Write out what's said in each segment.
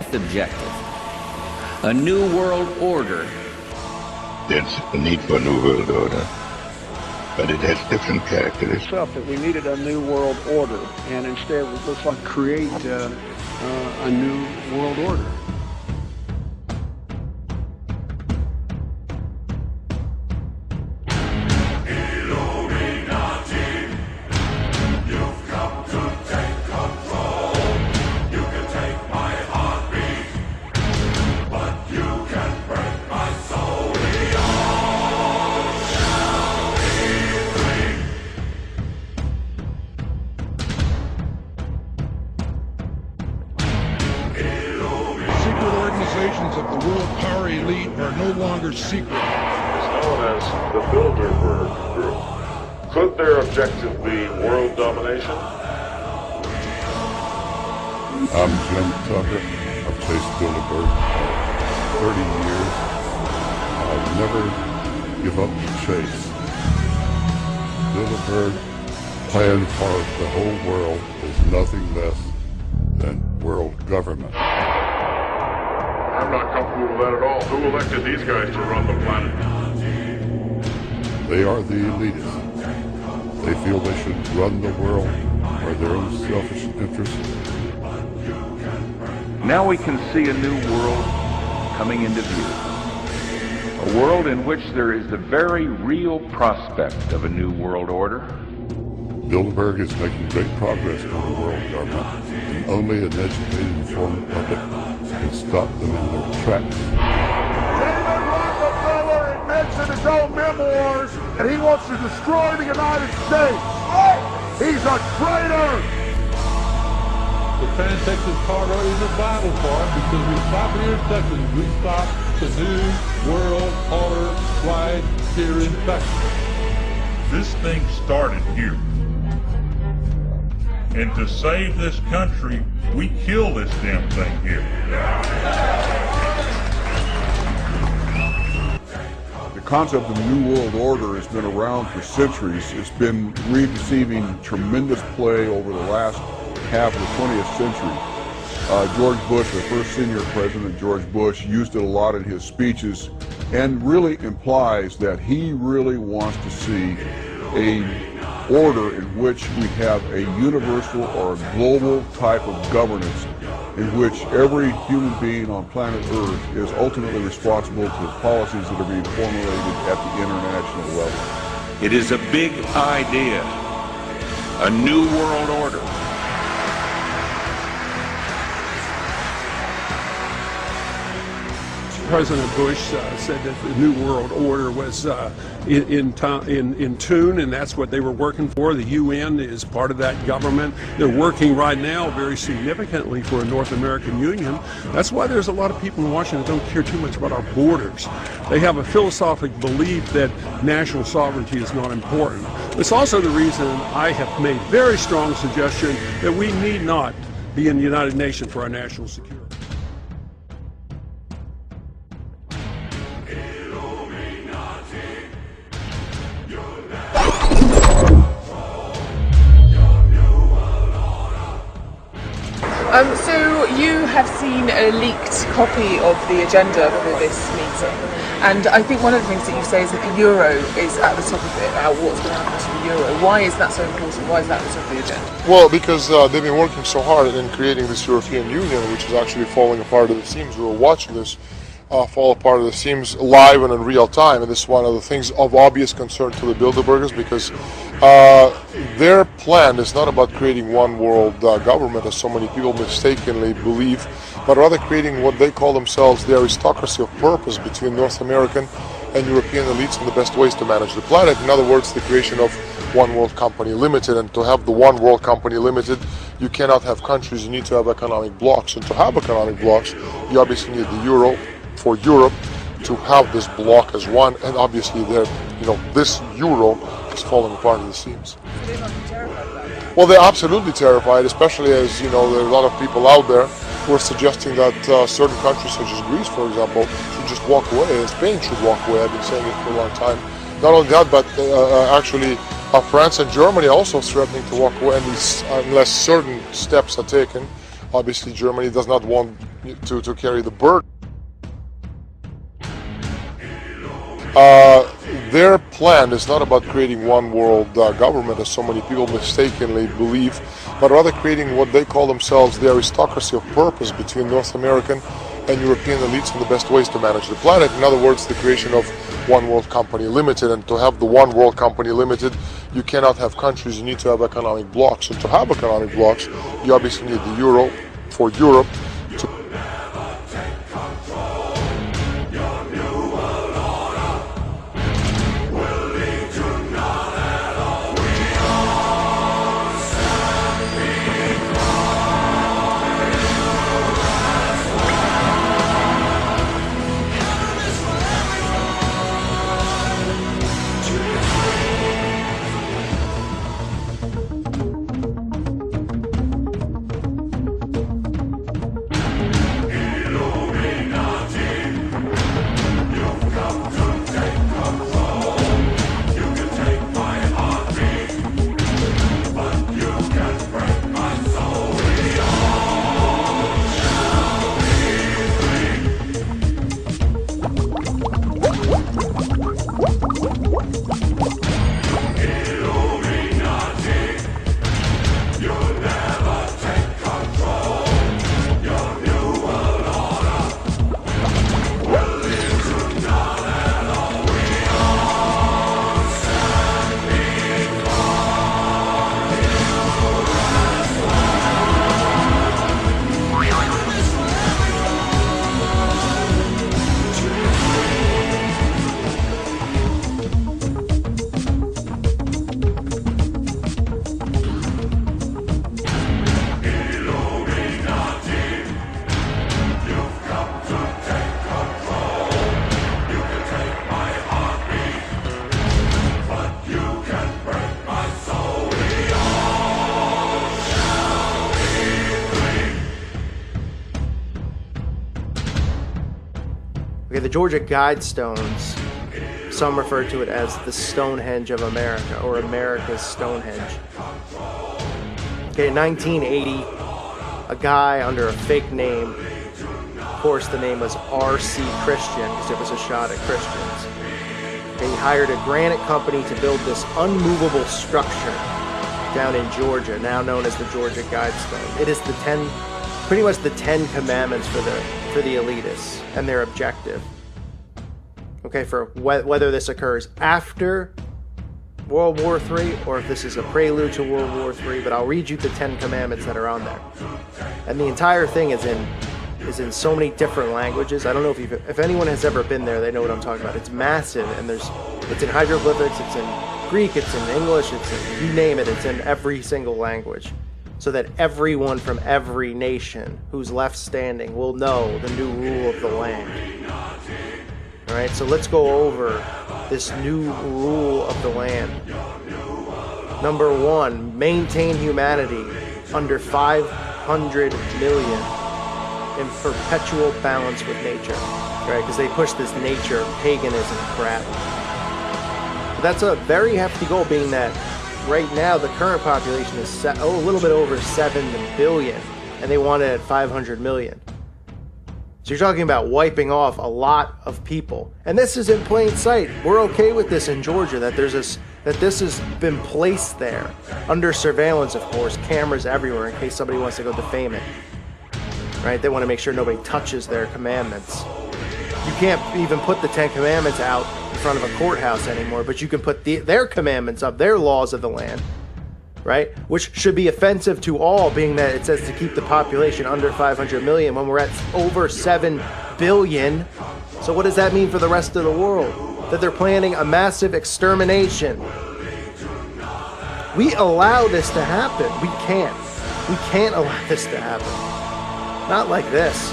highest objective. A new world order. There's a need for a new world order, but it has different characteristics. Felt that we needed a new world order, and instead let's create a new world order. Of the world power elite are no longer secret. It's known as the Bilderberg Group. Could their objective be world domination? I'm Jim Tucker. I've chased Bilderberg for 30 years. I'll never give up the chase. Bilderberg plan for the whole world is nothing less than world government. I'm not comfortable with that at all. Who elected these guys to run the planet? They are the elitists. They feel they should run the world for their own selfish interests. Now we can see a new world coming into view. A world in which there is the very real prospect of a new world order. Bilderberg is making great progress toward a world government, and only an educated and informed public can stop them in their tracks. David Rockefeller admits in his own memoirs that he wants to destroy the United States. He's a traitor! The Trans-Texas Corridor is a vital part because we stop here in Texas. We stop the new world order right here in Texas. This thing started here. And to save this country, we kill this damn thing here. The concept of the New World Order has been around for centuries. It's been receiving tremendous play over the last half of the 20th century. George Bush, the first senior president, George Bush, used it a lot in his speeches and really implies that he really wants to see a order in which we have a universal or a global type of governance in which every human being on planet Earth is ultimately responsible to the policies that are being formulated at the international level. It is a big idea, a new world order. President Bush said that the New World Order was in tune, and that's what they were working for. The UN is part of that government. They're working right now very significantly for a North American Union. That's why there's a lot of people in Washington that don't care too much about our borders. They have a philosophic belief that national sovereignty is not important. It's also the reason I have made very strong suggestion that we need not be in the United Nations for our national security. So you have seen a leaked copy of the agenda for this meeting, and I think one of the things that you say is that the euro is at the top of it, what's going to happen to the euro. Why is that so important? Why is that at the top of the agenda? Well, because they've been working so hard in creating this European Union, which is actually falling apart at the seams. We were watching this fall apart at the seams live and in real time, and this is one of the things of obvious concern to the Bilderbergers, because their plan is not about creating one world government, as so many people mistakenly believe, but rather creating what they call themselves the aristocracy of purpose between North American and European elites and the best ways to manage the planet. In other words, the creation of One World Company Limited. And to have the One World Company Limited, you cannot have countries, you need to have economic blocks. And to have economic blocks, you obviously need the euro for Europe to have this block as one, and obviously this euro is falling apart at the seams. Well, they're absolutely terrified, especially as there are a lot of people out there who are suggesting that certain countries, such as Greece, for example, should just walk away, and Spain should walk away. I've been saying it for a long time. Not only that, but actually France and Germany are also threatening to walk away unless certain steps are taken. Obviously, Germany does not want to carry the burden. Their plan is not about creating one world government, as so many people mistakenly believe, but rather creating what they call themselves the aristocracy of purpose between North American and European elites in the best ways to manage the planet. In other words, the creation of One World Company Limited. And to have the One World Company Limited, you cannot have countries, you need to have economic blocks. And to have economic blocks, you obviously need the euro for Europe. Okay, the Georgia Guidestones, some refer to it as the Stonehenge of America, or America's Stonehenge. Okay, in 1980, a guy under a fake name, of course the name was R.C. Christian, because it was a shot at Christians. Okay, he hired a granite company to build this unmovable structure down in Georgia, now known as the Georgia Guidestone. It is pretty much the 10 commandments for the elitists and their objective. Okay, for whether this occurs after World War III or if this is a prelude to World War III, but I'll read you the 10 commandments that are on there. And the entire thing is in so many different languages. I don't know if anyone has ever been there, they know what I'm talking about. It's massive, and it's in hieroglyphics, it's in Greek, it's in English, it's in, you name it, it's in every single language. So that everyone from every nation who's left standing will know the new rule of the land. Alright, so let's go over this new rule of the land. Number 1, maintain humanity under 500 million in perpetual balance with nature. Right, because they push this nature paganism crap. But that's a very hefty goal, being that right now, the current population is a little bit over 7 billion, and they want it at 500 million. So you're talking about wiping off a lot of people, and this is in plain sight. We're okay with this in Georgia, that this has been placed there under surveillance, of course, cameras everywhere in case somebody wants to go defame it. Right? They want to make sure nobody touches their commandments. You can't even put the 10 commandments out in front of a courthouse anymore, but you can put their commandments up, their laws of the land, right? Which should be offensive to all, being that it says to keep the population under 500 million when we're at over 7 billion. So what does that mean for the rest of the world? That they're planning a massive extermination. We allow this to happen. We can't allow this to happen. Not like this.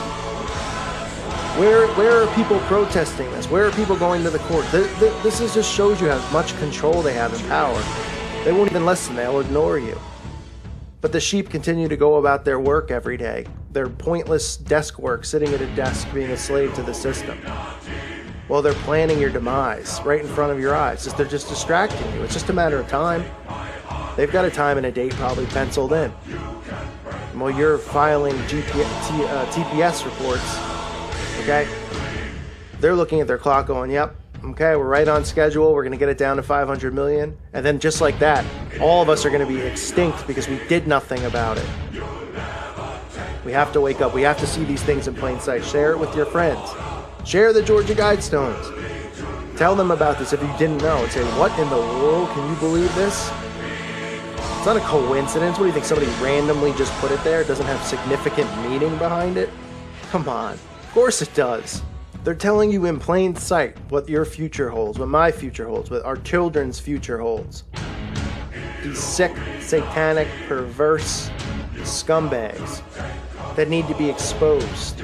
Where are people protesting this? Where are people going to the court? This just shows you how much control they have and power. They won't even listen. They'll ignore you. But the sheep continue to go about their work every day. Their pointless desk work, sitting at a desk, being a slave to the system. Well, they're planning your demise right in front of your eyes. They're just distracting you. It's just a matter of time. They've got a time and a date probably penciled in. while you're filing TPS reports, okay? They're looking at their clock going, yep, okay, we're right on schedule. We're going to get it down to 500 million. And then just like that, all of us are going to be extinct because we did nothing about it. We have to wake up. We have to see these things in plain sight. Share it with your friends. Share the Georgia Guidestones. Tell them about this if you didn't know. And say, what in the world? Can you believe this? It's not a coincidence. What do you think? Somebody randomly just put it there? It doesn't have significant meaning behind it? Come on. Of course it does. They're telling you in plain sight what your future holds, what my future holds, what our children's future holds. These sick, satanic, perverse scumbags that need to be exposed.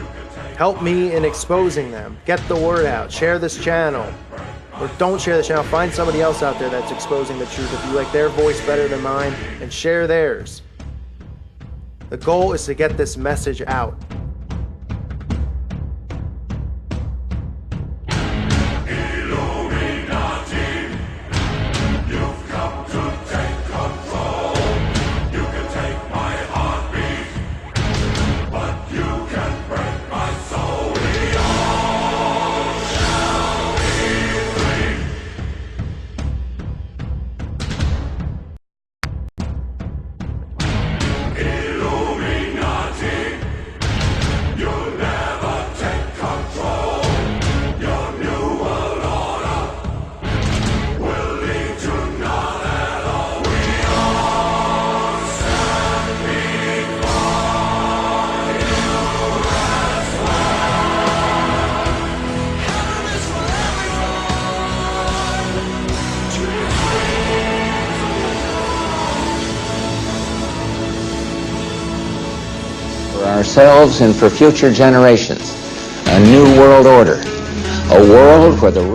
Help me in exposing them. Get the word out. Share this channel. Or don't share this channel. Find somebody else out there that's exposing the truth. If you like their voice better than mine, and share theirs. The goal is to get this message out. Ourselves and for future generations, a new world order, a world where the